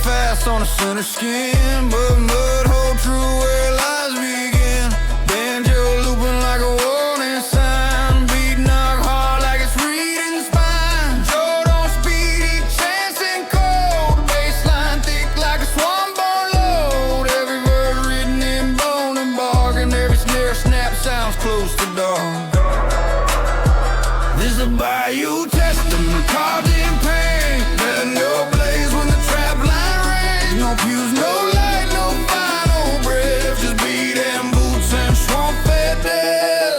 fast on a center skin, but mud hold true where lies begin. Banjo looping like a warning sign, beat knock hard like it's reading spine. Joe don't speed, he chancing cold, baseline thick like a swan-born load. Every word written in bone and bark, and every snare snap sounds close to dawn. This is a bayou testament carved in pain, letting go blaze when the trap line rings. No pews, no light, no final breath, just beat and boots and swamp-fed death.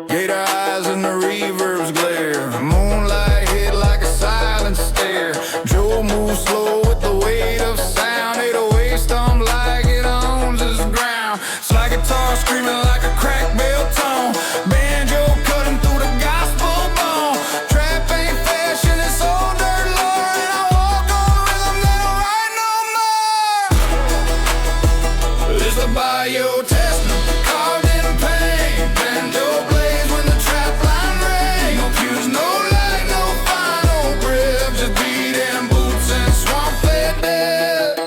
Gator eyes in the reverb's glare, moonlight hit like a silent stare. Joe moves slow with the weight of sound, 808 stomp like it owns his ground. Slide guitar screaming like a crack bell tone, banjo cutting through the gospel bone. Trap ain't fashion, it's old dirt lore, and I walk on rhythm that don't write no more. It's the bayou testament carved in pain, banjo plays when the trap line rings. No pews, no light, no final breath, just beat and boots and swamp-fed death.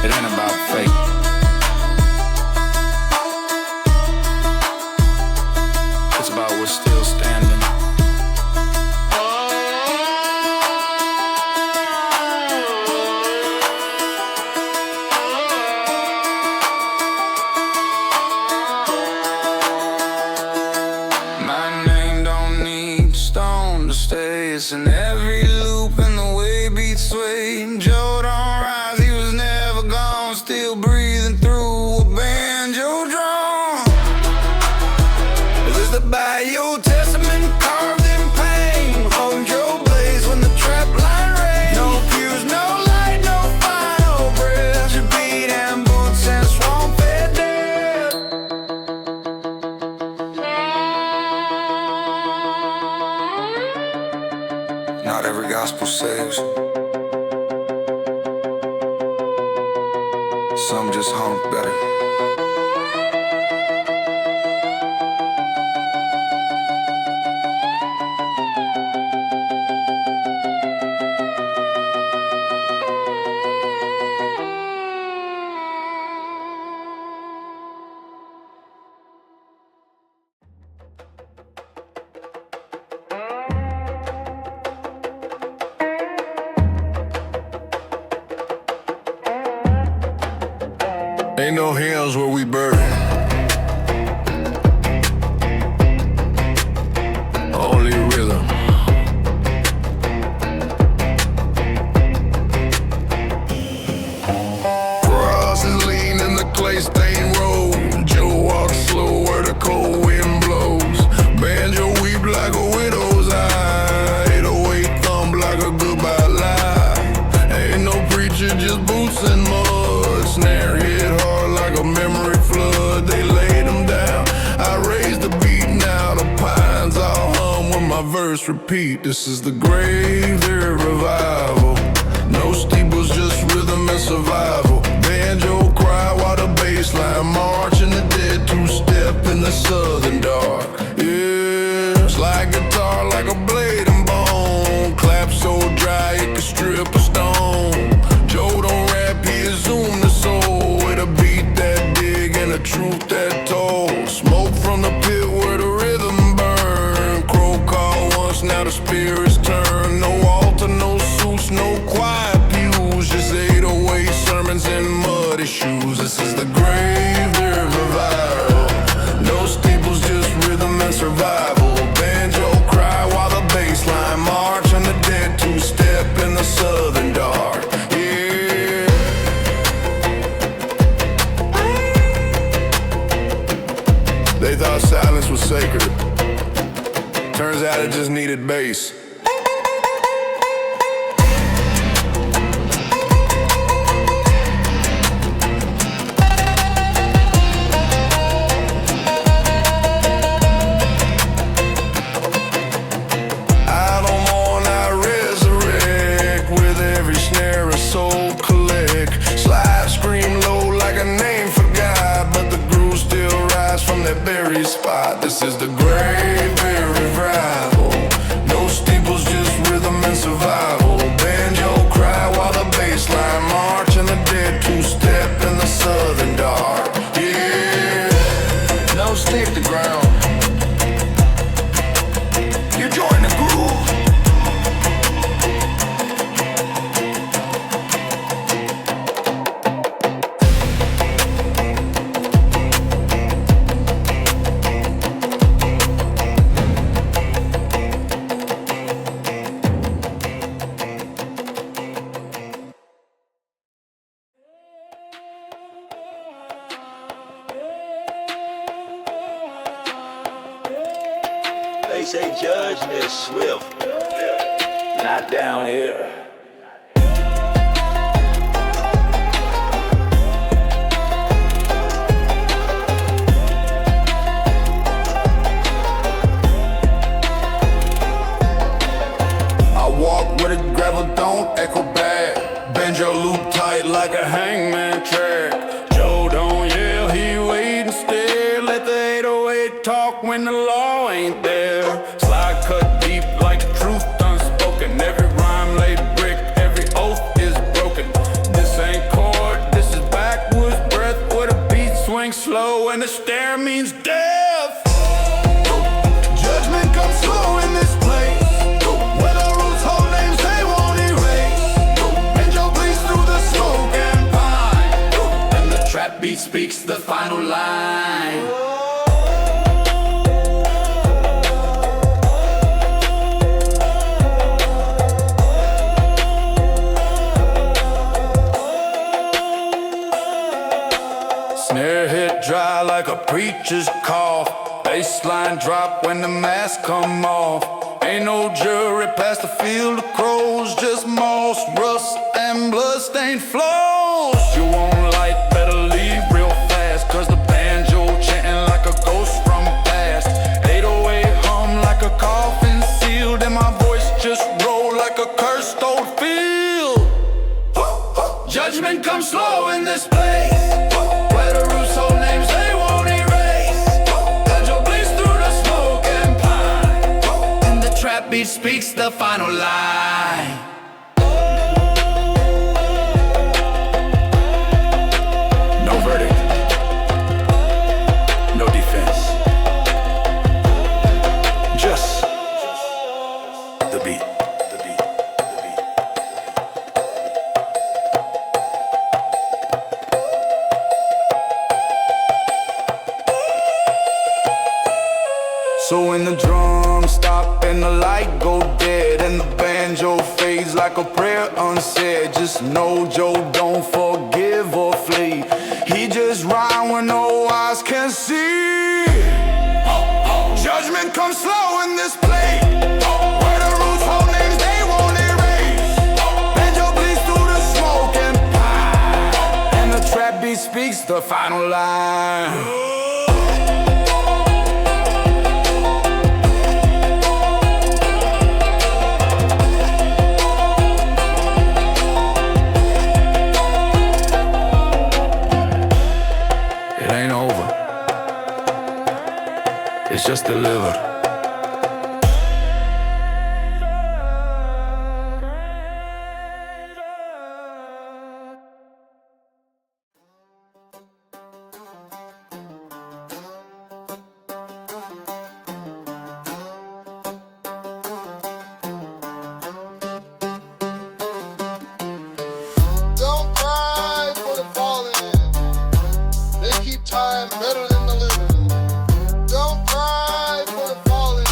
It ain't about fate. It's about what's still standing. My name don't need stone to stay. It's in every loop and the way beats sway. Joe don't rise, he was never gone, still breathing through a banjo drum. This is the bayou testament carved in pain, holding Joe blaze when the trap line rings. No pews, no light, no final breath, just beat and boots and swamp-fed death. Not every gospel saves. Some just hum better. Ain't no hymns where we bury, only rhythm. Cross is lean in the clay stained road. Joe walks slow where the cold wind blows. Banjo weep like a widow's eye, 808 thump like a goodbye lie. Ain't no preacher, just boots and mud. Snare hit hard like a memory flood. They laid them down, I raised the beat, now the pines all hum when my verse repeat. This is the grave, their revival. No steeples, just rhythm and survival. Banjo cry while the bassline march, and the dead two-step in the southern dark. Yeah, slide guitar like a blade and bone, clap so dry it could strip a stone. Joe don't rap, he assume the soul, with a beat that dig and a truth that told. Smoke from the pit where the rhythm burn. Crow call once, now the spirits turn. No altar, no suits, no quiet pews, just 808 sermons in muddy shoes. This is the grave, their revival. No steeples, just rhythm and survival. Banjo cry while the bassline march, and the dead two-step in the southern dark. Yeah. They thought silence was sacred. Turns out it just needed bass. Slide, scream low like a name forgot, but the groove still rise from from that buried spot. This is the Great Bear Revival. No steeples, just rhythm and survival. Banjo cry while the bass line march, and the dead two-step in the southern dark. Yeah, no stick to ground. You join the groove. They say judgment is swift, not down here. I walk where the gravel don't echo back. Banjo loop tight like a hangman track. Joe don't yell, he wait and stare. Let the 808 talk when the law ain't there. Slide cut deep like the truth unspoken. Every rhyme laid brick, every oath is broken. This ain't chord, this is backwoods breath, where the beat swings slow and the stare means death. Judgment comes slow in this place, where the roots hold names they won't erase. Banjo bleeds through the smoke and pine, and the trap beat speaks the final line. Snare hit dry like a preacher's cough. Baseline drop when the mask come off. Ain't no jury past the field of crows, just moss, rust, and bloodstained flows. You won't light, better leave real fast, cause the banjo chanting like a ghost from past. 808 hum like a coffin sealed, and my voice just roll like a cursed old field. Judgment comes slow in this place, where the roots hold names they won't erase. Banjo bleeds through the smoke and pine, and the trap beat speaks the final line. No verdict, no defense, just the beat. So when the drums stop and the light go dead, and the banjo fades like a prayer unsaid, just know Joe don't forgive or flee. He just rhyme when no eyes can see. Judgment comes slow in this place, where the roots hold names they won't erase. Banjo bleeds through the smoke and pine, and the trap beat speaks the final line. It's just delivered. Don't cry for the fallen. They keep time better than the living. Don't cry for the fallen.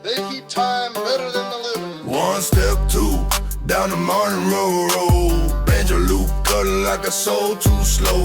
They keep time better than the living. One step, two, down the Martin Road. Banjo loop cutting like a soul too slow.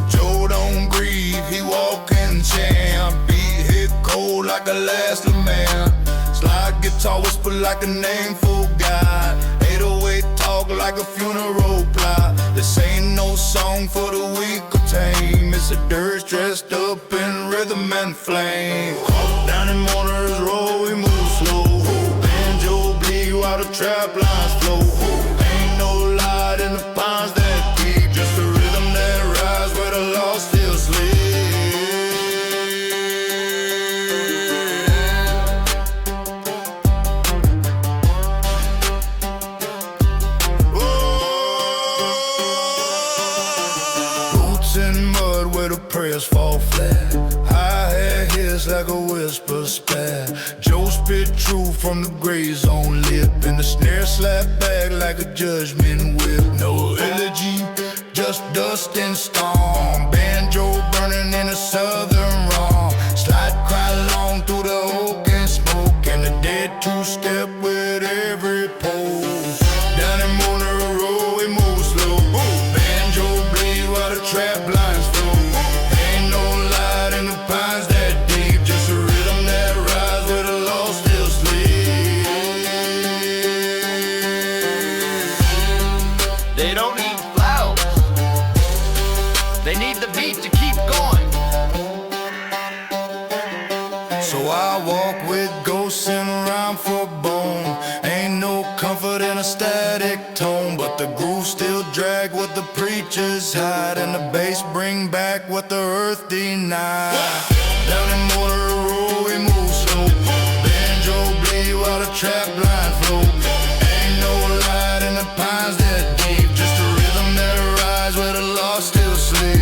Joe don't grieve, he walking champ. Beat hit cold like a last man. Slide guitar whisper like a name for God. 808 talk like a funeral plot. This ain't no song for the weak or tame. It's a dirge dressed up in rhythm and flame. Walk down in Motor's Road, we move slow. Banjo bleed while the trap lines flow. Ain't no light in the pines that deep, just a rhythm that rides where the law still sleep. prayers fall flat. Hi-hat hits like a whisper spat. Joe spit truth from the gray zone lip, and the snare slap back like a judgment whip. No elegy, just dust and storm. Banjo burning in a southern wrong. Slide cry long through the oak and smoke, and the dead two-step with every pole. Down in Monterey Road, we move slow. Banjo bleed while the trap lines flow. Ain't no light in the pines that deep, just a rhythm that rides where the lost still sleep. They don't need flowers, they need the beat to keep going. So I walk with ghosts and rhyme for bone. Ain't no comfort in a static tone, but the groove still drag what the preachers hide, and the bass bring back what the earth denied. Down in Monterey Road, we move slow. Banjo bleed while the trap line flow. Ain't no light in the pines that deep, just a rhythm that rides where the lost still sleep.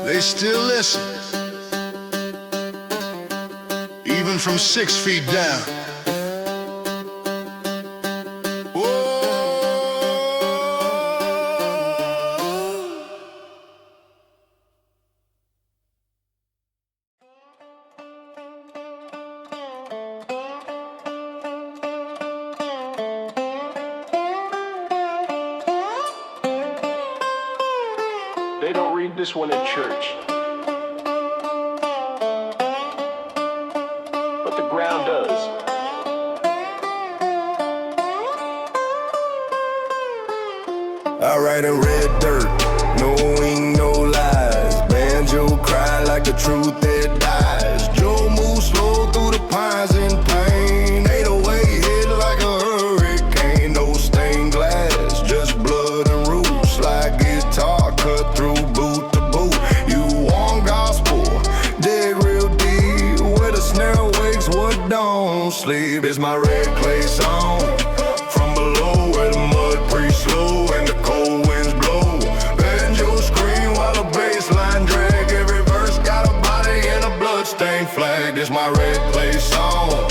They still listen, even from 6 feet down. They don't read this one in church, but the ground does. I write in red dirt, no ink, no lies. Banjo cry like the truth that dies. Joe moves slow through the pines in pain. 808 hit like a hurricane. No stained glass, just blood and roots. Like guitar cut through boot to boot. You want gospel, dig real deep. Where the snare wakes, what don't sleep. It's my red clay song. From below where the mud breathes slow and the cold winds blow. Banjo scream while the bass line drag. Every verse got a body and a bloodstained flag. It's my red clay song.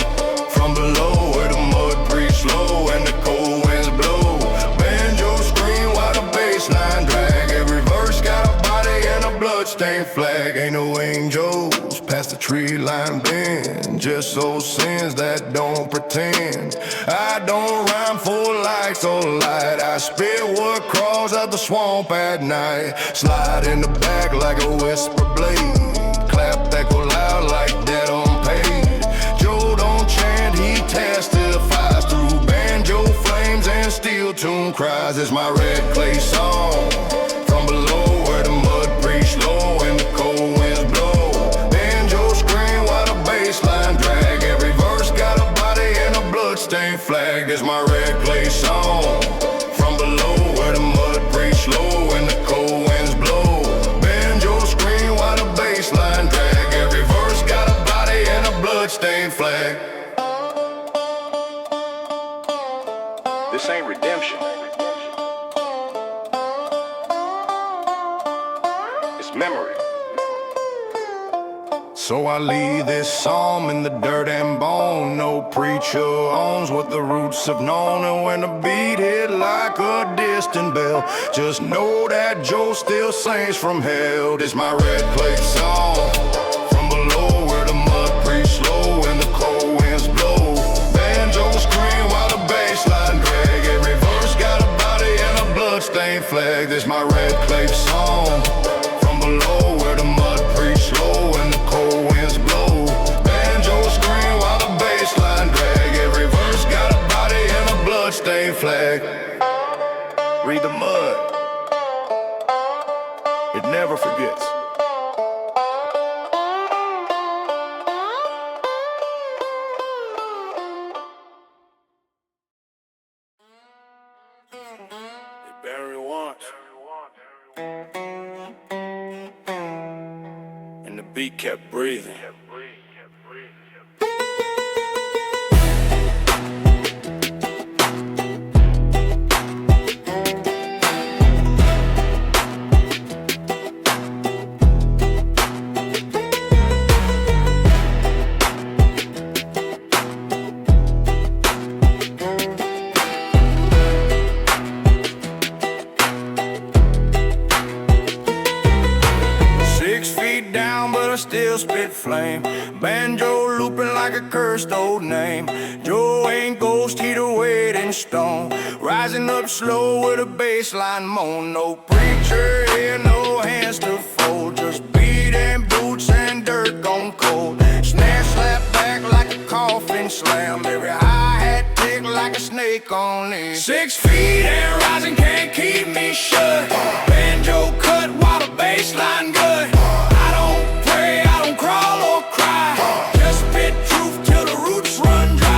From below where the mud breathes slow and the cold winds blow. Banjo scream while the bass line drag. Every verse got a body and a bloodstained flag. Ain't no angels past the tree line bend, just those sins that don't pretend. I don't rhyme for likes or light. I spit what crawls out the swamp at night. Slide in the back like a whisper blade. Clap that go loud like dead on page. Joe don't chant, he testifies through banjo flames and steel tune cries. It's my red clay song. From below where the mud breathes slow and the cold winds blow. Banjo scream while the bass line drag. Every verse got a body and a bloodstained flag. It's my red clay song. From below where the mud breathes slow and the cold winds blow. Banjo scream while the bass line drag. Every verse got a body and a bloodstained flag. This ain't redemption. It's memory. So I leave this psalm in the dirt and bone. No preacher owns what the roots have known. And when the beat hit like a distant bell, just know that Joe still sings from hell. This my red clay song. From below where the mud breathes slow and the cold winds blow. Banjo scream while the bass line drag. Every verse got a body and a bloodstained flag. This my red clay song. From below where the mud breathes slow and the cold winds blow. Banjo scream while the bass line drag. Every verse got a body and a bloodstained flag. Read the mud, it never forgets. They bury once, and the beat kept breathing. flame. Banjo looping like a cursed old name. Joe ain't ghost, he the weight in stone. Rising up slow with a baseline moan. No preacher here, no hands to fold. Just beat and boots and dirt gone cold. Snare slap back like a coffin slam. Every hi-hat tick like a snake on lead. 6 feet and rising, can't keep me shut. Banjo cut while the baseline good. I don't pray, I don't crawl or cry. Just spit truth till the roots run dry.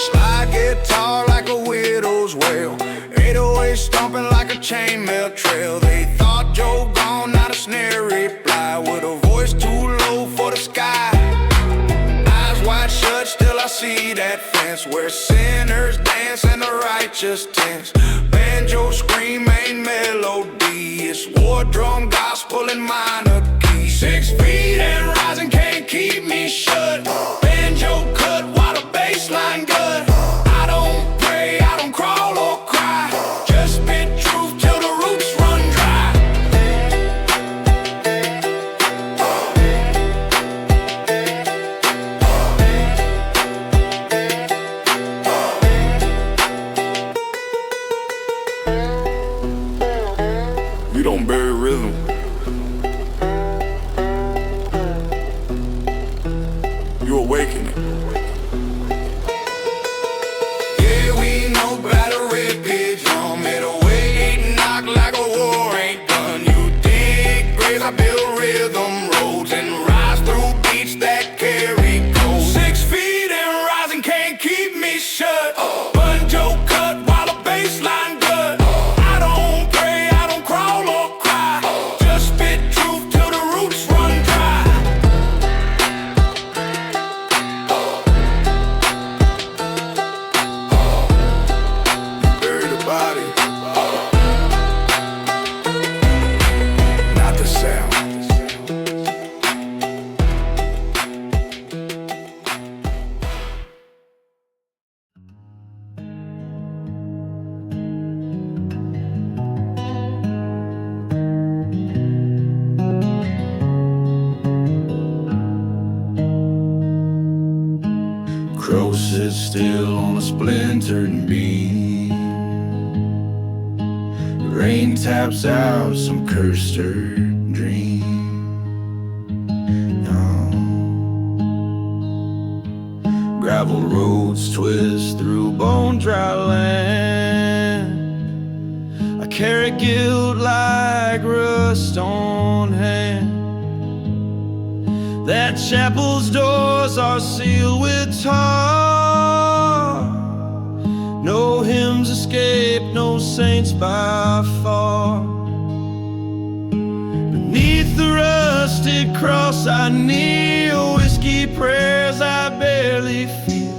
Slide guitar like a widow's wail. 808 stomping like a chainmail trail. They thought Joe gone, not a snare reply. With a voice too low for the sky. Eyes wide shut, still I see that fence where sinners dance and the righteous tense. Banjo scream ain't melody, it's war drum gospel in minor key. 6 feet and rising, can't keep me shut. Banjo cut while the baseline good. I don't pray, I don't crawl or cry. Just spit truth till the roots run dry. You don't bury rhythm. You awaken it. Yeah, we know about a red pigeon drum. It'll wait, knock like a war ain't done. You dig graves, I build rhythm roads and rise through beats that carry gold. 6 feet and rising, can't keep me shut. Banjo cut while the baseline good. I don't pray, I don't crawl or cry. Just spit truth till the roots run dry. Bury the body, not the sound. Crow sits still on a splintered beam. Rain taps out some cursed dream. Gravel roads twist through bone dry land. I carry guilt like rust on hand. That chapel's doors are sealed with tar. No hymns escape, no saints by far. Beneath the rusted cross I kneel. Whiskey prayers I barely feel.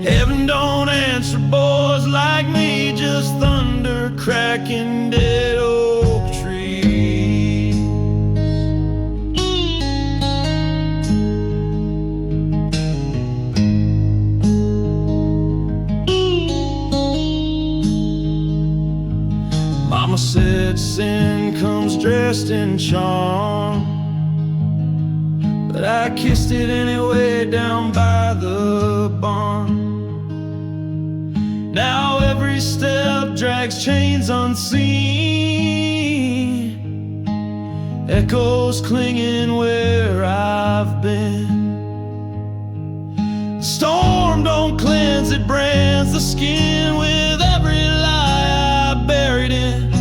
Heaven don't answer boys like me. Just thunder cracking dead oak trees. Mama said sin comes dressed in charm, but I kissed it anyway down by the barn. Now every step drags chains unseen, echoes clinging where I've been. The storm don't cleanse, it brands the skin with every lie I buried in.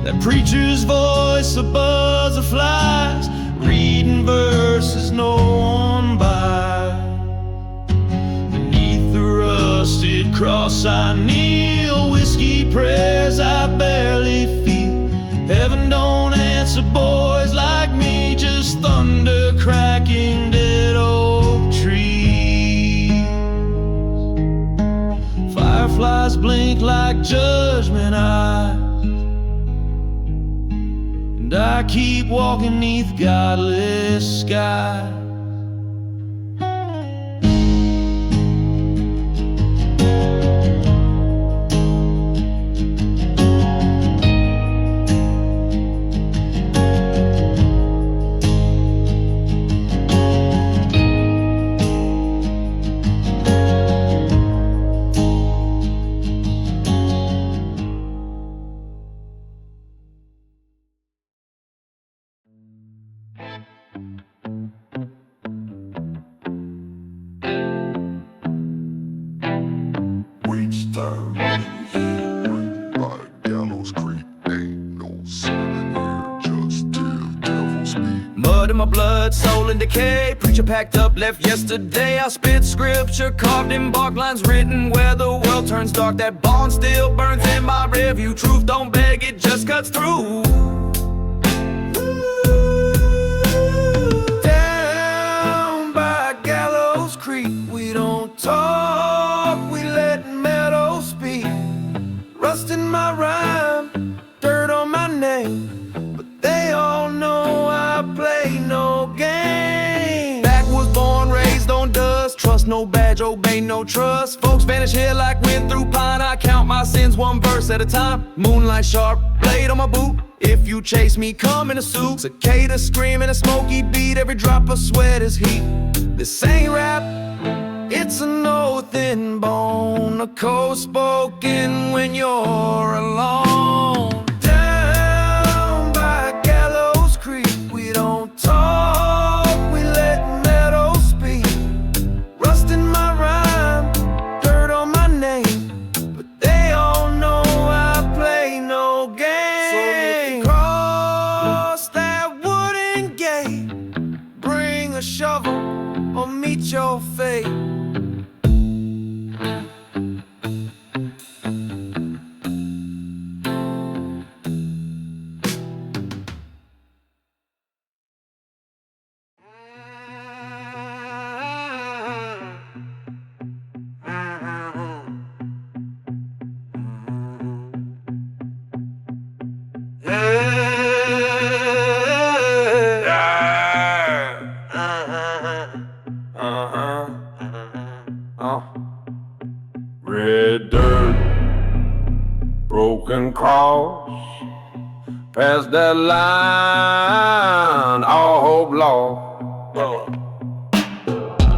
That preacher's voice, a buzz of flies, reading verses no one buys. Beneath the rusted cross I kneel. Whiskey prayers I barely feel. Heaven don't answer boys like me. Just thunder cracking dead oak trees. Fireflies blink like judgment eyes, and I keep walking neath godless skies. in my blood, soul in decay. Preacher packed up, left yesterday. I spit scripture, carved in bark lines, written where the world turns dark. That bond still burns in my rearview. Truth don't beg, it just cuts through. Down by Gallows Creek, we don't talk, we let meadows speak. Rust in my rhyme, dirt on my name, but they all know I play no game. Backwoods, born, raised on dust. Trust no badge, obey no trust. Folks vanish here like wind through pine. I count my sins one verse at a time. Moonlight sharp, blade on my boot. If you chase me, come in a suit. Cicada scream in a smoky beat. Every drop of sweat is heat. This ain't rap, it's an oath in bone. A code spoken when you're alone. Down by Gallows Creek, we don't talk, we let meadows speak. Rust in my rhyme, dirt on my name, but they all know I play no game. So if you cross that wooden gate, bring a shovel or meet your fate. Red dirt, broken cross, past that line, all hope lost.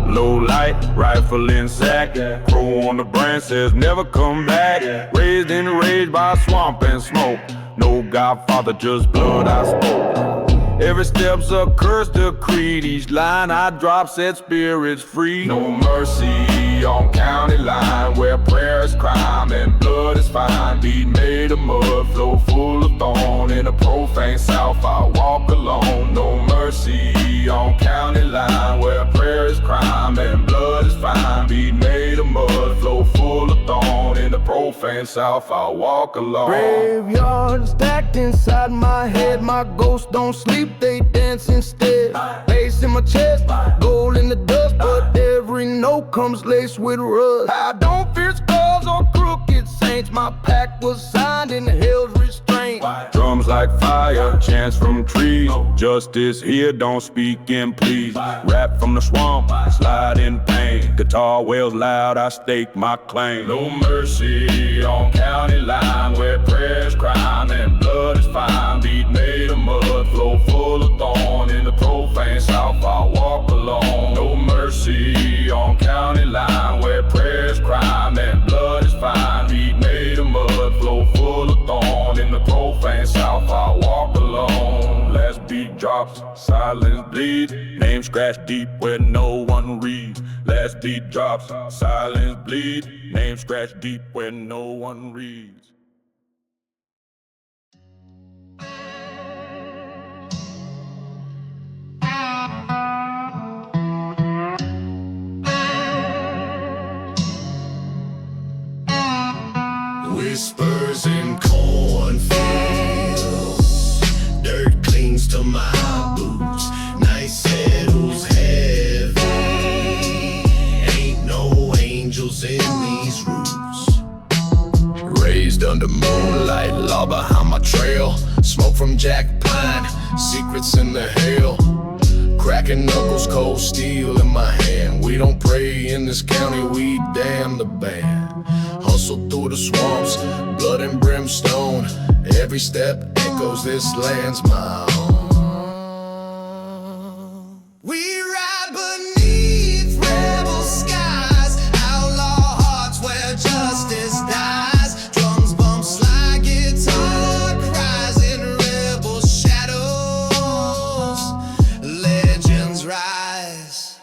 Low light, rifle in sack, crow on the branch says never come back. Raised in rage by swamp and smoke, no godfather, just blood I spoke. Every step's a curse decreed, each line I drop set spirits free. No mercy on county line, where prayer is crime and blood is fine. Beat made of mud, flow full of thorn. In a profane south I walk alone. No mercy on county line, where prayer is crime and blood is fine. Beat made of mud, flow full of thorn. In the profane south I walk alone. Graveyard stacked inside my head, my ghosts don't sleep, they dance instead. Bass in my chest, gold in the dust, but every note comes laced with rust. I don't fear skulls or crooked saints, my pact was signed in hell's restraint. Drums like fire, chants from trees. Justice here, don't speak in pleas. Rap from the swamp, slide in pain. Guitar wails loud, I stake my claim. No mercy on county line, where prayer's crime and blood is fine. Beat made of mud, flow full of thorn. In the profane south I walk alone. No mercy on county line, where prayer's crime and blood is fine. Beat made of mud, flow full of thorn. In the profane south I walk alone. Last beat drops, silence bleeds. Name scratched deep where no one reads. Last beat drops, silence bleeds. Name scratched deep where no one reads. Whispers in cornfields, dirt clings to my boots, night settles heavy, ain't no angels in these roots. Raised under moonlight, law behind my trail, smoke from jack pine, secrets in the hail. Cracking knuckles, cold steel in my hand. We don't pray in this county, we damn the band. Hustle through the swamps, blood and brimstone. Every step echoes, this land's my own. We ride beneath rebel skies, outlaw hearts where justice dies. Drums bump slide, guitar cries in rebel shadows. Legends rise.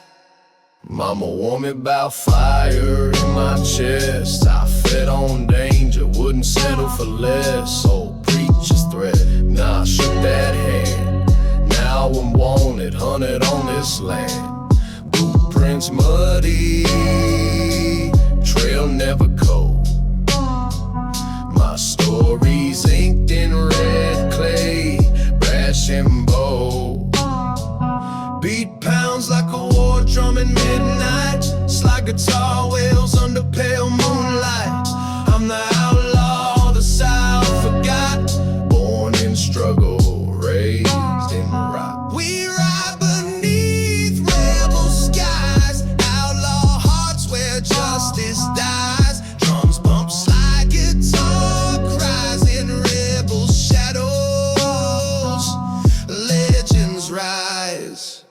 Mama warned me about fire in my chest. I fed on danger, wouldn't settle for less. Old preacher's threat, nah, I shook that hand. Now I'm wanted, hunted on this land. Blueprints muddy, trail never cold. My story's inked in red clay, brash and bold. Beat pounds like a war drum at midnight, slide guitar wails under pale moonlight. I'm the outlaw the South forgot, born in struggle, raised in rock. We ride beneath rebel skies, outlaw hearts where justice dies. Drums bump slide guitar cries in rebel shadows, legends rise.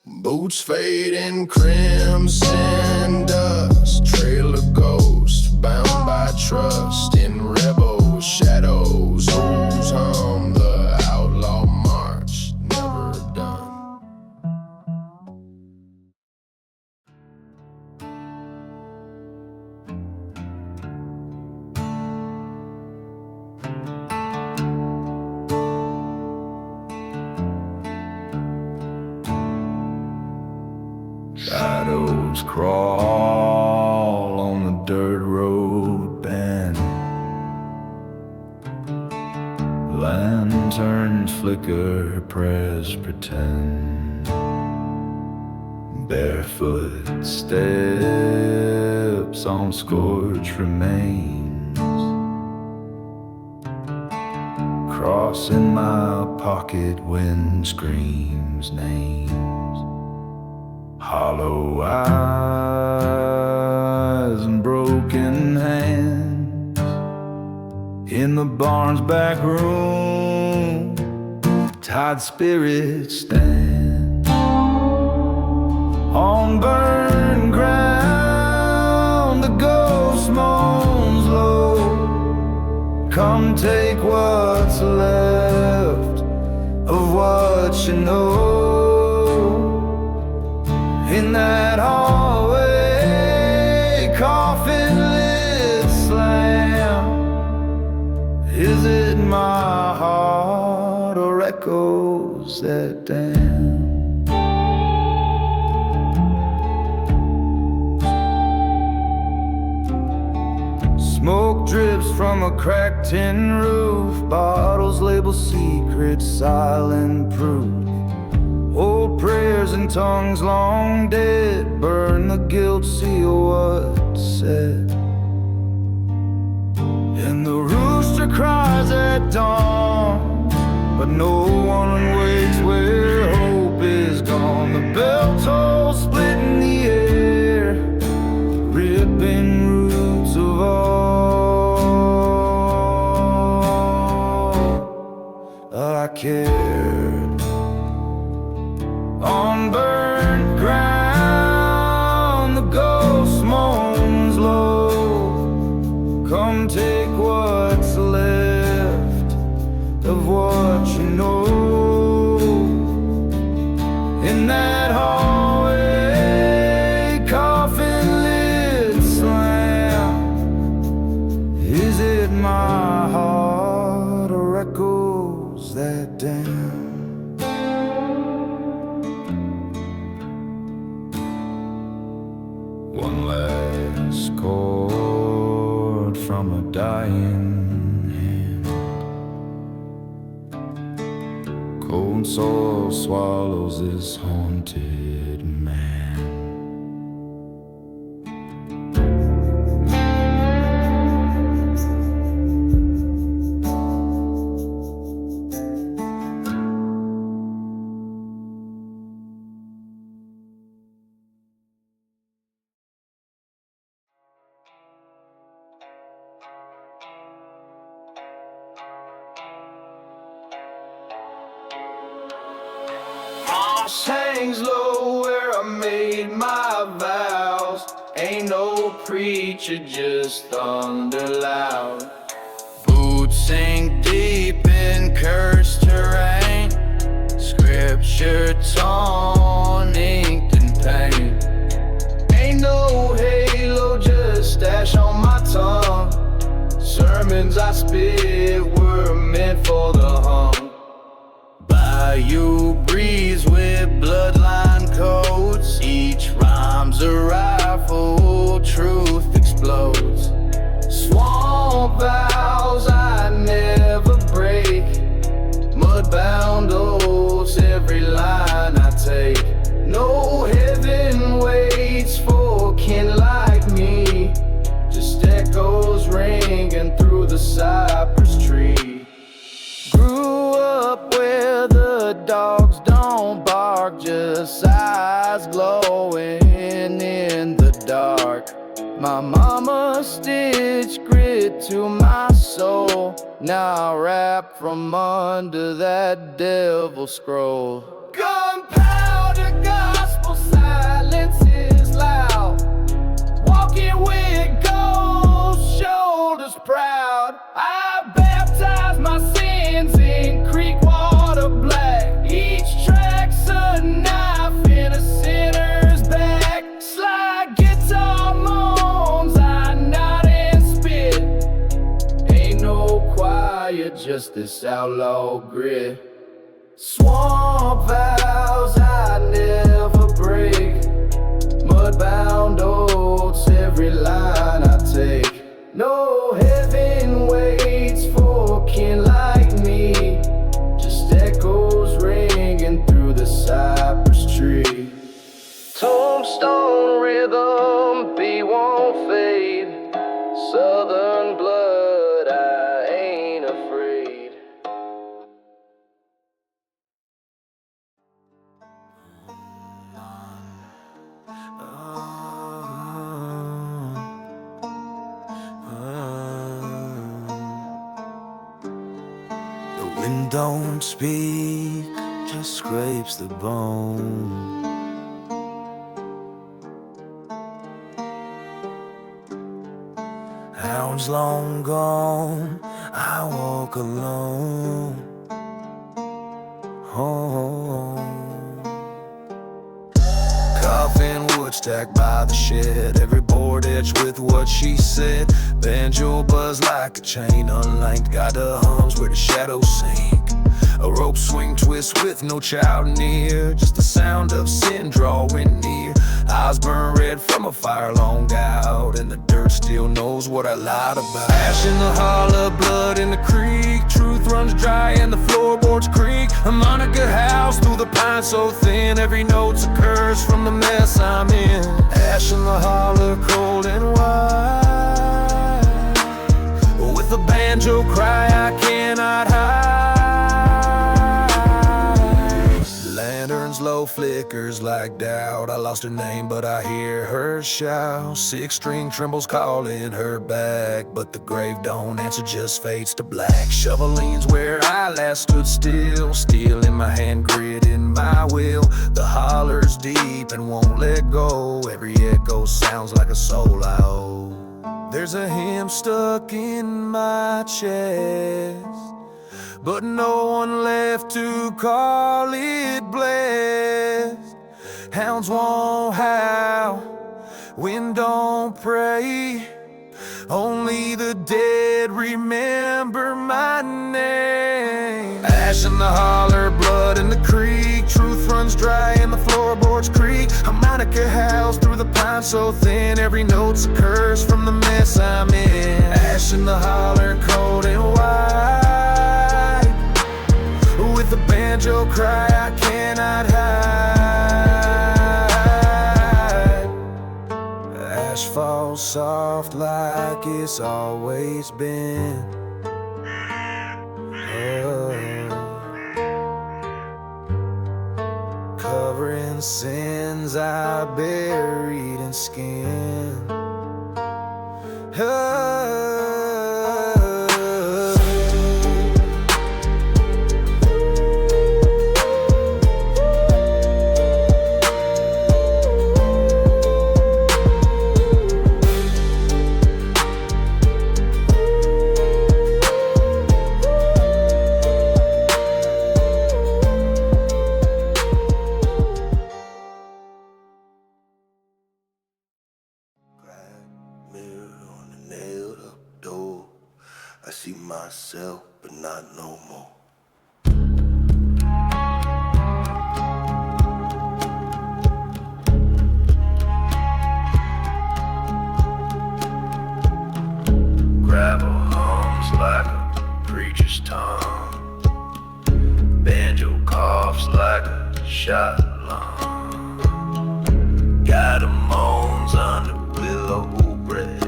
Boots fade in crimson dust, trail of ghosts bound by trust. In rebel shadows, who's hum the outlaw march, never done. Shadows crawl on the dirt road bend. Lanterns flicker, prayers pretend. Barefoot steps on scorched remains. Cross in my pocket, wind screams names. Hollow eyes and broken hands. In the barn's back room, tired spirits stand. On burned ground, the ghost moans low. Come take what's left of what you know. In that hallway, coffin lid slam. Is it my heart or echoes that damn? Smoke drips from a cracked tin roof, bottles label secrets, silent proof. Old prayers and tongues long dead, burn the guilt seal what's said. And the rooster cries at dawn, but no one wakes where hope is gone. The bell tolls split in the air, ripping roots of all I care. On burnt ground, the ghost moans low. Come take what's left of what you know. In that hallway, coffin lid slam. Is it my heart or echoes that damn? One last chord from a dying hand. Cold soul swallows this haunted man. Hangs low where I made my vows. Ain't no preacher, just thunder loud. Boots sink deep in cursed terrain. Scripture torn, inked in pain. Ain't no halo, just ash on my tongue. Sermons I spit were meant for the hung. bayou breeze with bloodline codes. Each rhyme's a rifle, truth explodes. Swamp vows I never break, mudbound oaths every line I take. No heaven waits for kin like me, just echoes ringing through the cypress tree. Grew up where the dogs don't bark, just eyes glowing in the dark. My mama stitched grit to my soul, now I rap from under that devil scroll. Gunpowder gospel silence is loud, walking with ghosts, shoulders proud. I baptize my sins in creek water black. Each track's a knife in a sinner's back. Slide guitar moans, I nod and spit. Ain't no quiet, just this outlaw grit. Swamp vows I never break, mudbound oaths every line I take. No heaven waits for kin like me, just echoes ringing through the cypress tree. Tombstone rhythm, beat won't fade. Southern blood, I ain't afraid. The wind don't speak, just scrapes the bone. Hounds long gone, I walk alone home. Coffin wood stacked by the shed, every board etched with what she said. Banjo buzz like a chain unlinked, got the hums where the shadows sink. A rope swing twist with no child near, just the sound of sin drawing near. Eyes burn red from a fire long out, and the dirt still knows what I lied about. Ash in the hollow, blood in the creek, truth runs dry and the floorboards creak. I'm on a good house through the pine so thin, every note's a curse from the mess I'm in. Ash in the hollow, cold and white, with a banjo cry I cannot hide. Lanterns low flickers like doubt, I lost her name but I hear her shout. Six string trembles calling her back, but the grave don't answer, just fades to black. Shoveling's where I last stood still, steel in my hand, grit in my will. The holler's deep and won't let go, every echo sounds like a soul I owe. There's a hymn stuck in my chest, but no one left to call it blessed. Hounds won't howl, wind don't pray, only the dead remember my name. Ash in the holler, blood in the creek, truth runs dry and the floorboards creak. Harmonica howls through the pine so thin, every note's a curse from the mess I'm in. Ash in the holler, cold and white, with a banjo cry I cannot hide. Ash falls soft like it's always been. Covering sins I buried in skin. I see myself, but not no more. coughs like a shot alarm. Got a moans under willow breath,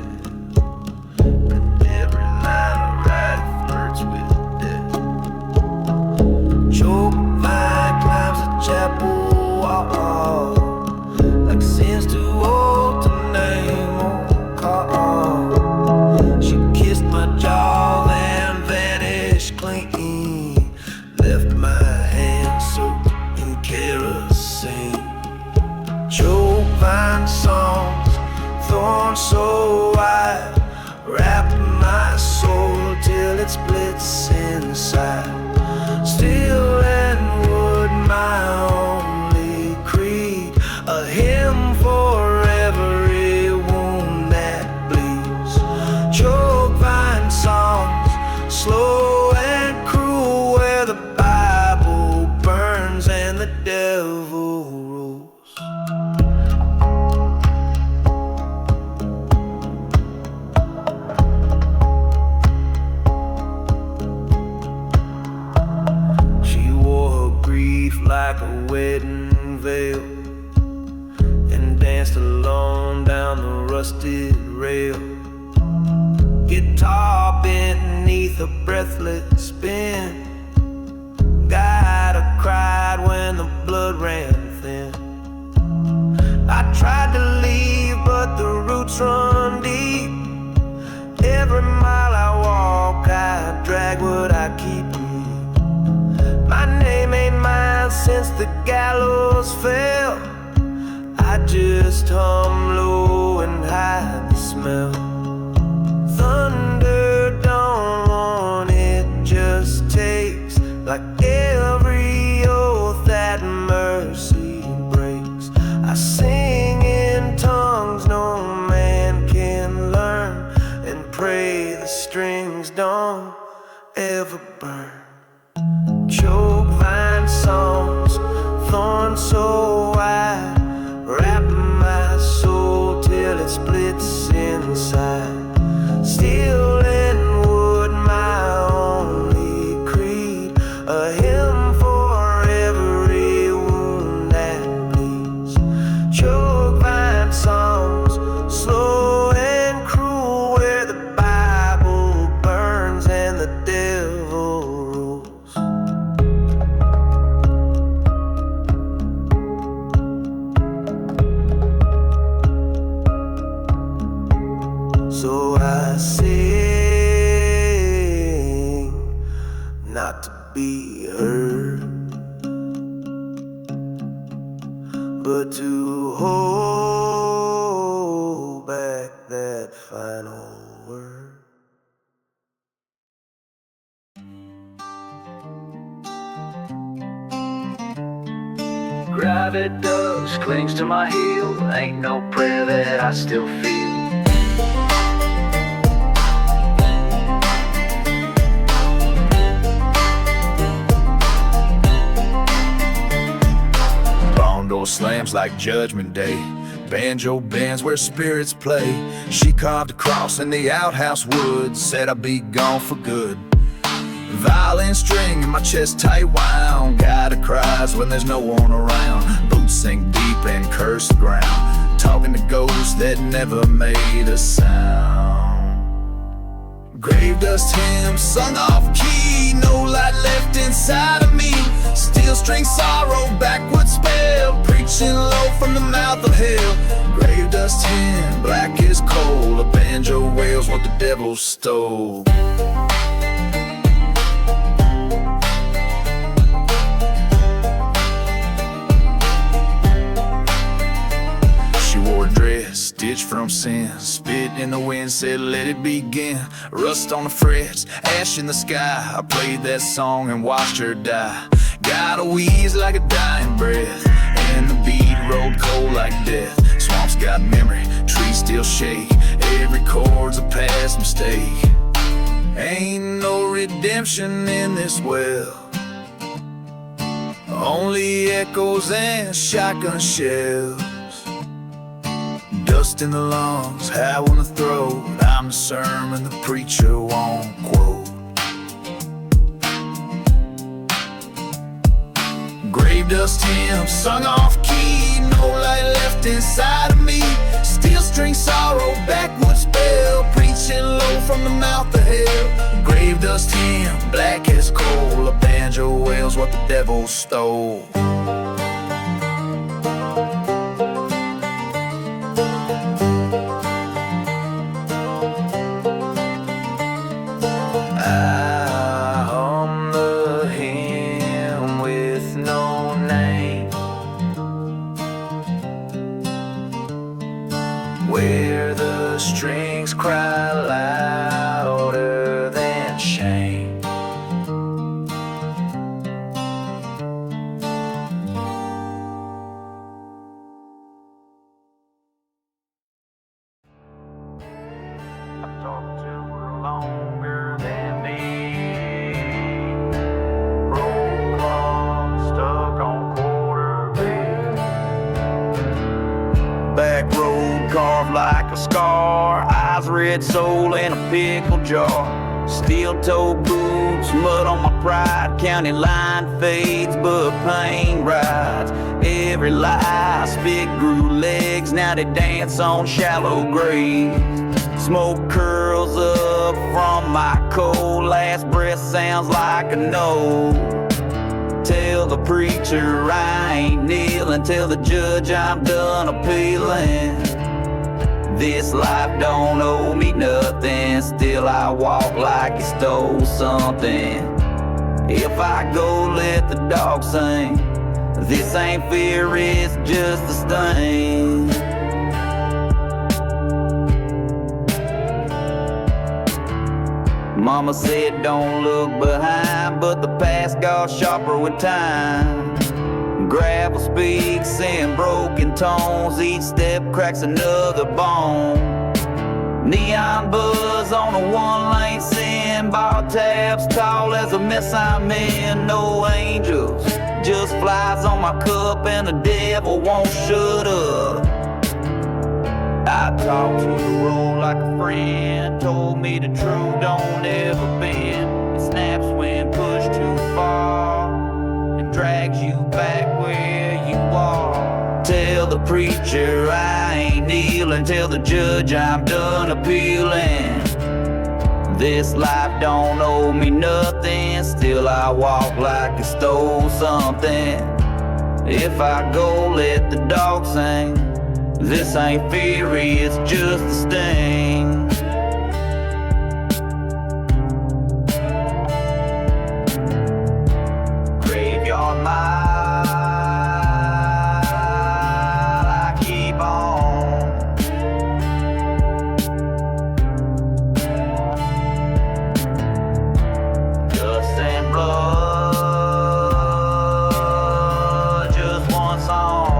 and every line I write flirts with death. Choke vine climbs the chapel wall, like sins too old to name or call. She kissed my jaw and vanished clean, left my hands soaked in kerosene. Choke vine songs, thorns so wide, wrap my soul till it splits inside. Steel and wood, my only creed, a hymn for every wound that bleeds. Choke vine songs, slow and cruel, where the Bible burns and the devil rules. She wore her grief like a wedding veil and danced alone down the rusted rail. Guitar beneath a breathless spin, guide cried when the blood ran thin. I tried to leave, but the roots run deep. Every mile I walk, I drag what I keep. My name ain't mine since the gallows fell. I just hum low and hide the smell. Thunder don't want, it just takes, like every oath that mercy breaks. I sing in tongues no man can learn, and pray the strings don't ever burn. Choke vine songs, thorns so wide, wrap my soul till it splits inside. Steel and wood, my only creed, a hymn for every wound that bleeds. Choke vine songs, slow and cruel, where the Bible burns and the devil rules. So I sing, not to be heard, but to hold back that final word. Gravid dust clings to my heel. Ain't no prayer that I still feel. Door slams like Judgment Day. Banjo bends where spirits play. She carved a cross in the outhouse wood, said I'd be gone for good. Violin string in my chest tight wound, guide cries when there's no one around. Boots sink deep and curse the ground, talking to ghosts that never made a sound. Grave dust hymns sung off key, no light left inside of me. Steel string sorrow, backwoods spell, preaching low from the mouth of hell. Grave dust hymn, black is coal, a banjo wails what the devil stole. She wore a dress stitched from sin, spit in the wind, said let it begin. Rust on the frets, ash in the sky, I played that song and watched her die. Got a wheeze like a dying breath, and the beat rolled cold like death. Swamps got memory, trees still shake, every chord's a past mistake. Ain't no redemption in this well, only echoes and shotgun shells. Dust in the lungs, howl in the throat, I'm the sermon the preacher won't quote. Grave dust hymn sung off key, no light left inside of me. Steel string sorrow, backwoods spell, preaching low from the mouth of hell. Grave dust hymn, black as coal, a banjo wails what the devil stole. I hum the hymn with no name, where the strings cry louder than shame. I've talked to her longer than me. Roll clock stuck on quarter beat. Back road carved like a scar, eyes red soul in a pickle jar. Steel-toed boots, mud on my pride, county line fades, but pain rides. Every lie, spit grew legs, now they dance on shallow graves. Smoke curls up from my cold, last breath sounds like a no. Tell the preacher I ain't kneeling, tell the judge I'm done appealing. This life don't owe me nothing, still I walk like he stole something. If I go, let the dog sing. This ain't fear, it's just a sting. Mama said don't look behind, but the past got sharper with time. Gravel speaks in broken tones, each step cracks another bone. Neon buzz on a one-lane sin, bar tabs tall as a mess I'm in. No angels, just flies on my cup, and the devil won't shut up. I talked to the road like a friend, told me the truth don't ever bend. It snaps when pushed too far, and drags you back where you are. Tell the preacher I ain't kneeling, tell the judge I'm done appealing. This life don't owe me nothing, still I walk like I stole something. If I go, let the dog sing. This ain't fury, it's just a sting. Graveyard mile, I keep on. Dust and blood, just one song.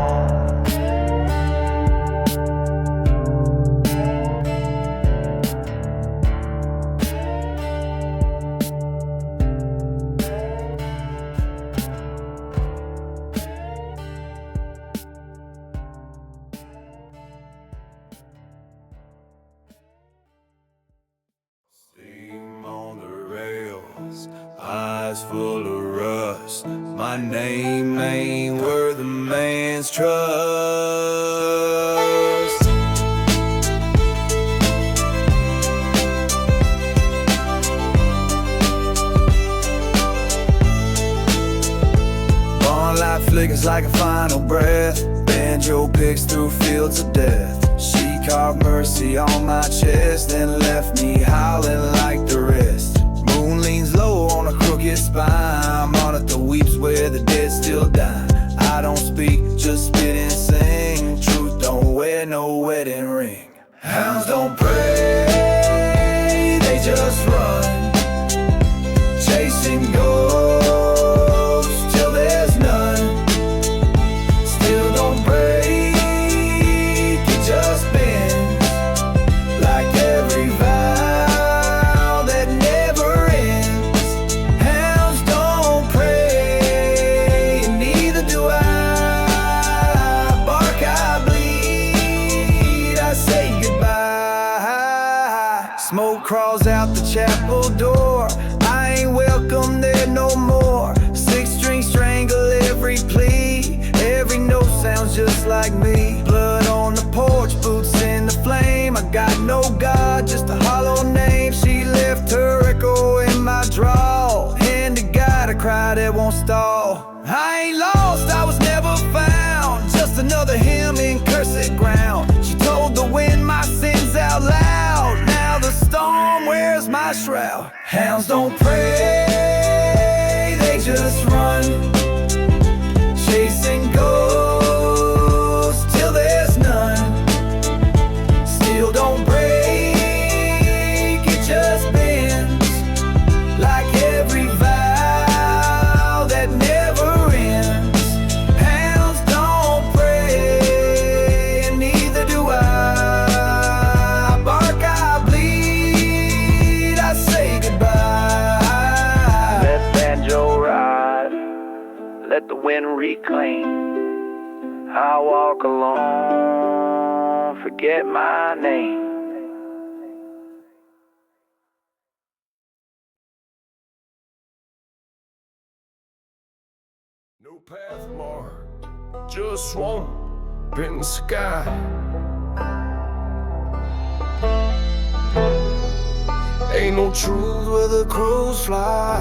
Steam on the rails, eyes full of rust. My name ain't worth a man's trust. Barn light flickers like a final breath. Banjo picks through fields of death. She carved mercy on my chest and left me howling like the rest. Moon leans low on a crooked spine, monitor weeps where the dead still die. I don't speak, just spit and sing. Truth don't wear no wedding ring. Hounds don't pray, they just run, chasing ghosts till there's none. Still don't break, it just bends like every vow that never ends. Hounds don't pray, and neither do I. Hounds don't pray, they just run, chasing ghosts till there's none. Steel don't break, it just bends, like every vow that never ends. Hounds don't pray, and neither do I. I bark, I bleed, I say goodbye. Let banjo ride, let the wind reclaim. I walk alone, forget my name. No path marked, just swamp in the sky. Ain't no truth where the crows fly.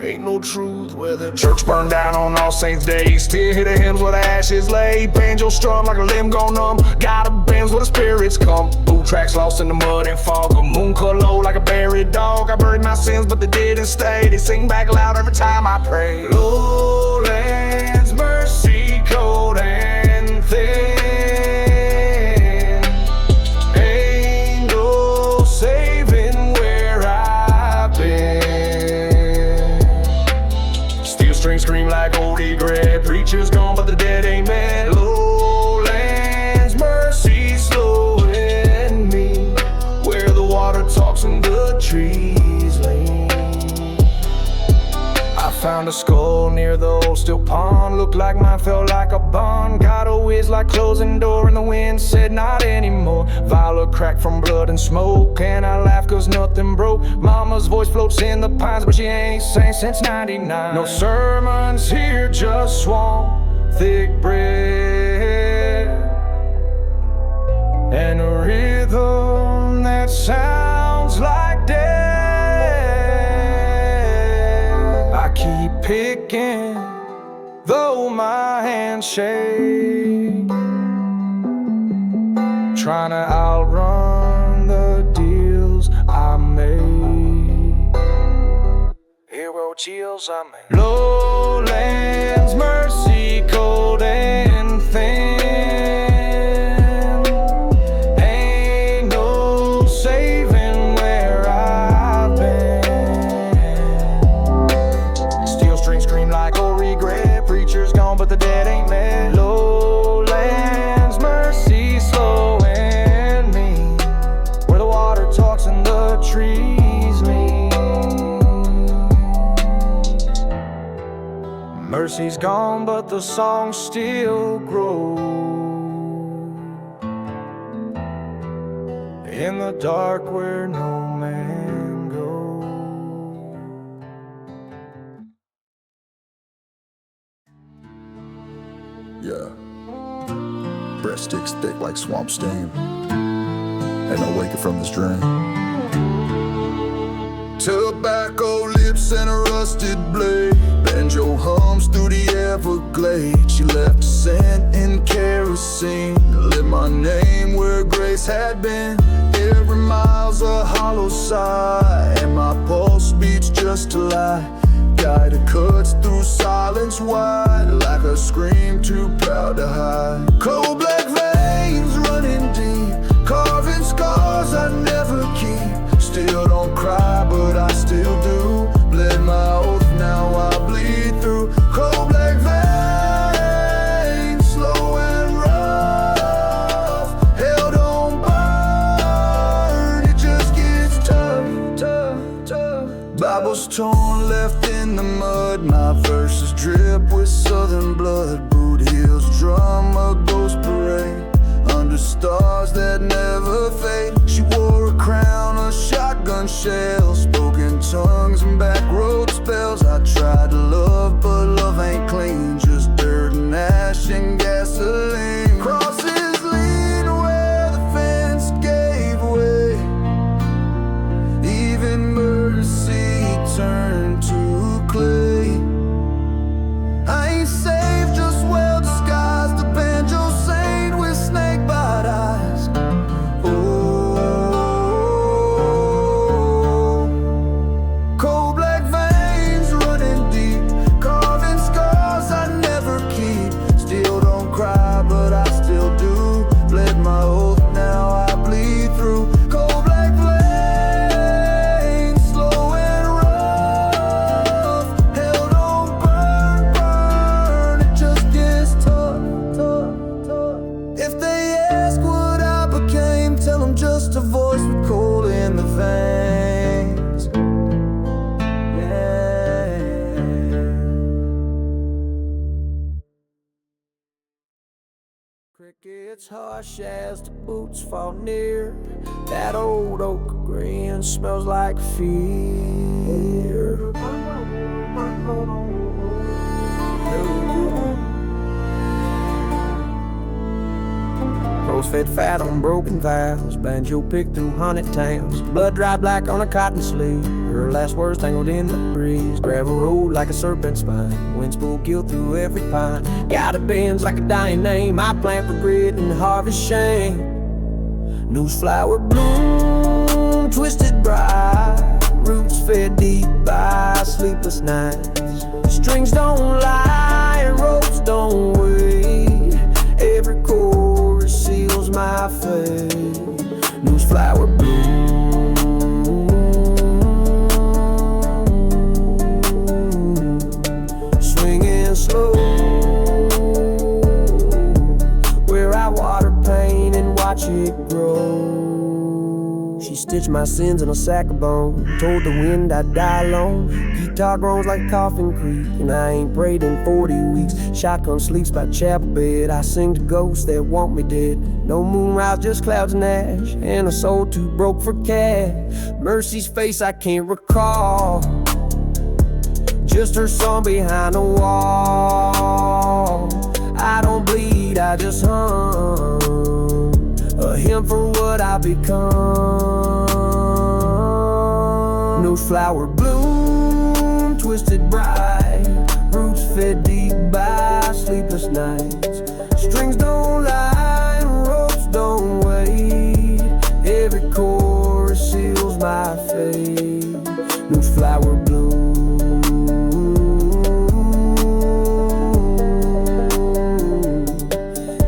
Ain't no truth where the church burned down on All Saints Day. Still hear the hymns where the ashes lay. Banjo strum like a limb gone numb. Gotta bends where the spirits come. Boot tracks lost in the mud and fog. A moon cut low like a buried dog. I buried my sins but they didn't stay. They sing back loud every time I pray. Lowlands, mercy, cold and thin. Ain't no saving where I've been. Strings scream like old egret. Preacher's gone but the dead ain't met. Lowlands, mercy slowing me, where the water talks and the trees lean. I found a skull near the old still pond. Looked like mine, felt like a bond. Got a whiz like closing door and the wind said not anymore. Violet cracked from blood and smoke, and I laugh cause nothing broke. Mama's voice floats in the pines but she ain't sang since 99. No sermons here, just swamp, thick bread, and a rhythm that sounds like death. I keep picking, though my hands shake, trying to outrun the deals I made. Hero chills I made. Lowlands, mercy, cold and thin. Ain't no saving where I've been. Steel strings scream like old regret. Preacher's gone but the dead ain't met. Lowlands, mercy, slowing me, where the water talks and the trees lean. Mercy's gone but the songs still grow in the dark where no man goes. Yeah, breast sticks thick like swamp steam. Ain't no waking from this dream. Tobacco lips and a rusted blade. Banjo hums through the Everglades. She left a scent in kerosene to lit my name where grace had been. Every mile's a hollow sigh, and my pulse beats just to lie. Guided cuts through silence wide, like a scream too proud to hide. Cold black veins running deep, carving scars I never keep. Still don't cry, but I still do. Bled my oath, now I bleed through. Cold black veins, slow and rough. Hell don't burn, it just gets tough, tough, tough. Bible's torn, left in the mud. My verses drip with southern blood. Boot heels drum a ghost parade under stars that never fade. She wore a crown, a shotgun shell, spoken tongues and back road spells. I tried to love, but love ain't clean, just dirt and ash and gasoline. Crosses lean where the fence gave way. Even mercy turned to clay. I ain't safe, just well disguised. The banjo saint with snake bite eyes. Oh, Crickets hush as the boots fall near. That old oak green smells like fear. Crows fed fat on broken vows. Banjo picked through haunted towns. Blood dried black on a cotton sleeve. Her last words tangled in the breeze. Gravel road like a serpent spine. Winds pull guilt through every pine. God it bends like a dying name. I plant regret and harvest shame. Newsflower bloom, twisted bright. Roots fed deep by sleepless nights. Strings don't lie and ropes don't wait. Every chorus seals my fate. Newsflower bloom, swinging slow, where I water pain and watch it grow. She stitched my sins in a sack of bone, told the wind I'd die alone. Guitar groans like Coffin Creek, and I ain't prayed in 40 weeks. Shotgun sleeps by chapel bed, I sing to ghosts that want me dead. No moonrise, just clouds and ash, and a soul too broke for cash. Mercy's face I can't recall, just her song behind the wall. I don't bleed, I just hum a hymn for what I become. Newsflower bloom, twisted bright. Roots fed deep by sleepless nights. Strings don't lie and ropes don't wait. Every chorus seals my fate. Newsflower bloom,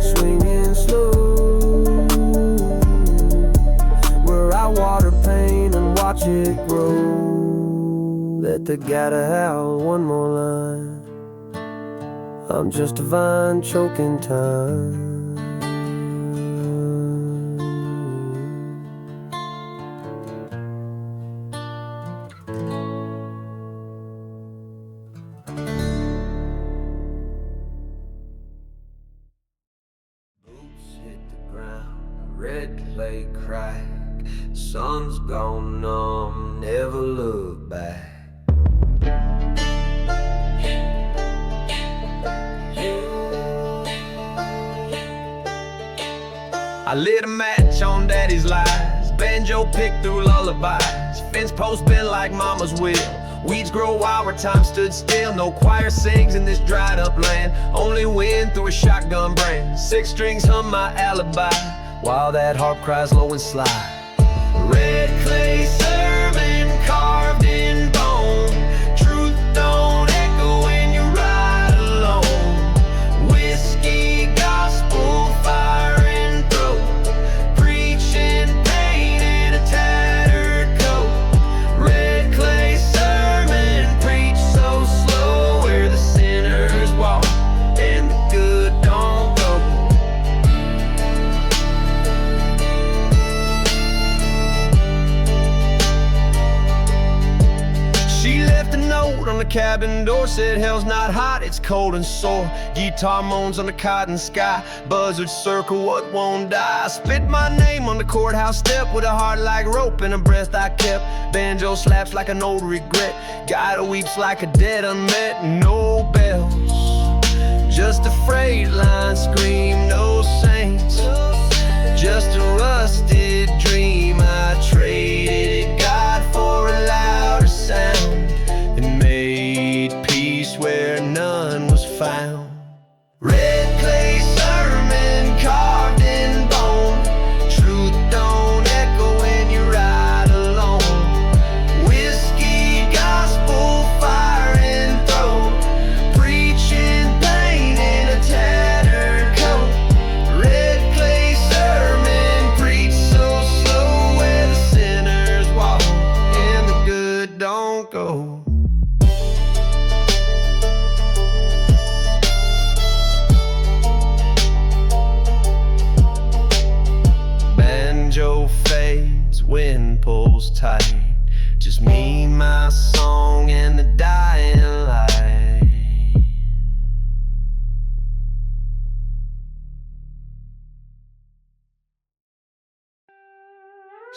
swinging slow, where I water pain and watch it grow. Let the gator howl one more line. I'm just a vine choking time. Boots hit the ground, red clay crack. Sun's gone numb, never look back. I lit a match on daddy's lies. Banjo picked through lullabies. Fence posts bent like mama's will. Weeds grow wild where time stood still. No choir sings in this dried up land. Only wind through a shotgun brand. Six strings hum my alibi, while that harp cries low and sly. Red clay sermon carved in bone. Truth don't echo when you ride alone. Whiskey, gospel, fire in throat. Preaching pain in a tattered coat. Red clay sermon preached so slow, where the sinners walk and the good don't go. She left a note on the cabin door, said hell's not hot, it's cold and sore. Guitar moans on the cotton sky, buzzards circle what won't die. I spit my name on the courthouse step with a heart like rope and a breath I kept. Banjo slaps like an old regret, guide weeps like a dead unmet. No bells, just a freight line scream, no saints, just a rusted dream. I traded God for a louder sound and made peace where none was found. Red clay sermon carved in bone. Truth don't echo when you ride alone. Whiskey, gospel, fire in throat. Preaching pain in a tattered coat. Red clay sermon preached so slow, where the sinners walk and the good don't go.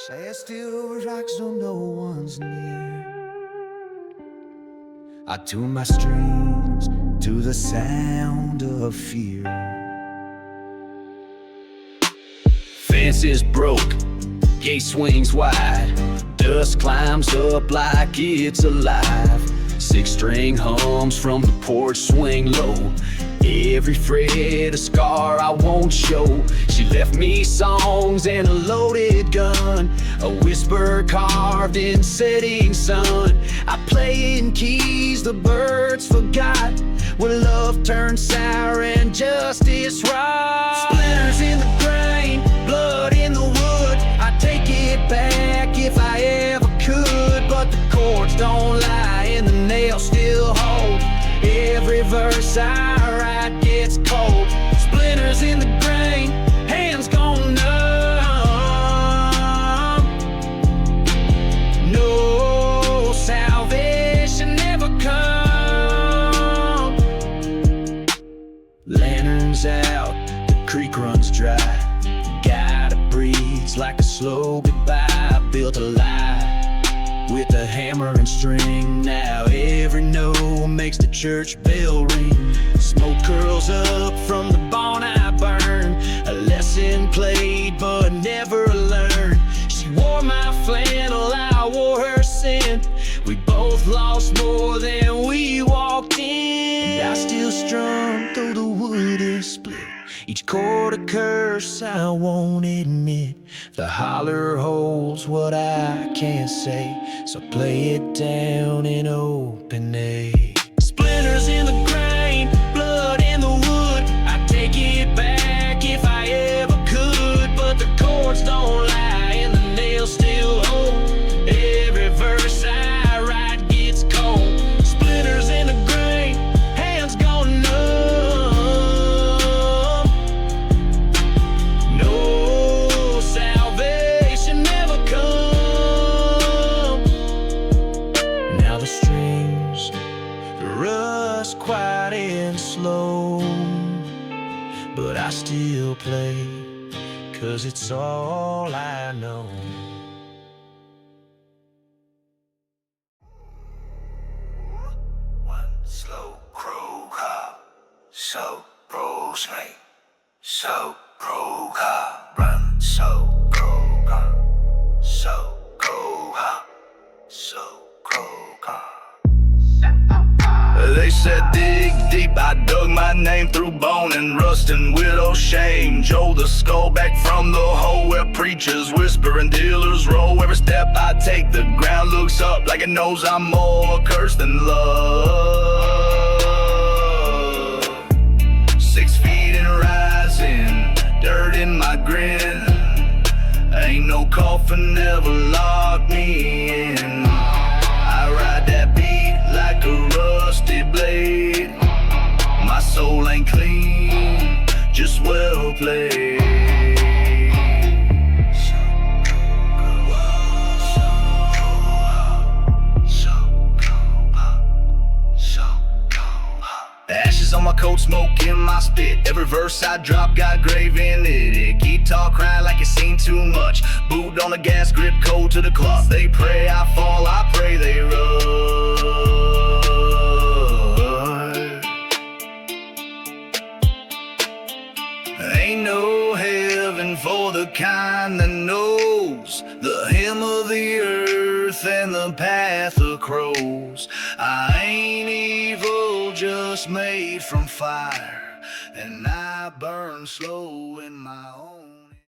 Say still rocks though no one's near. I tune my strings to the sound of fear. Fence is broke, gate swings wide, dust climbs up like it's alive. Six-string hums from the porch swing low. Every fret a scar I won't show. She left me songs and a loaded gun, a whisper carved in setting sun. I play in keys the birds forgot, when love turned sour and justice rot. Splinters in the grain, blood in the wood. I take it back if I ever could, but the chords don't lie and the nails still hold. Every verse I write gets cold. Splinters in the grain, hands gone numb. No salvation never come. Lanterns out, the creek runs dry. God breathes like a slow goodbye. I built a lie with a hammer and string. Now every note makes the church bell ring. Smoke curls up from the barn I burn. A lesson played but never learned. She wore my flannel, I wore her sin. We both lost more than we walked in. I still strum though the wood is split. Each chord a curse I won't admit. The holler holds what I can't say, so play it down in open A. Splinters in the grain, blood in the wood. I take it back if I ever could, but the chords don't lie and the nails still hold. Every verse I write gets cold. Splinters in the grain, hands gone numb. No salvation never come. Now the strings rust quiet and slow, but I still play, 'cause it's all I know. One slow crow cop, so bros me, so crow cop, run, so crow cop, so crow cop, so crow cop. They said dig deep, I dug my name through bone and rust and widow shame. Joe the skull back from the hole where preachers whisper and dealers roll. Every step I take, the ground looks up like it knows I'm more cursed than love. 6 feet and rising, dirt in my grin. Ain't no coffin ever locked me in. I ride that beat like a rusty blade. My soul ain't clean, just well played. Ashes on my coat, smoke in my spit. Every verse I drop got grave in it. Guitar crying like it's seen too much. Boot on the gas, grip cold to the cloth. They pray I fall, I pray they run. Ain't no heaven for the kind that knows the hymn of the earth and the path of crows. I ain't evil, just made from fire, and I burn slow in my own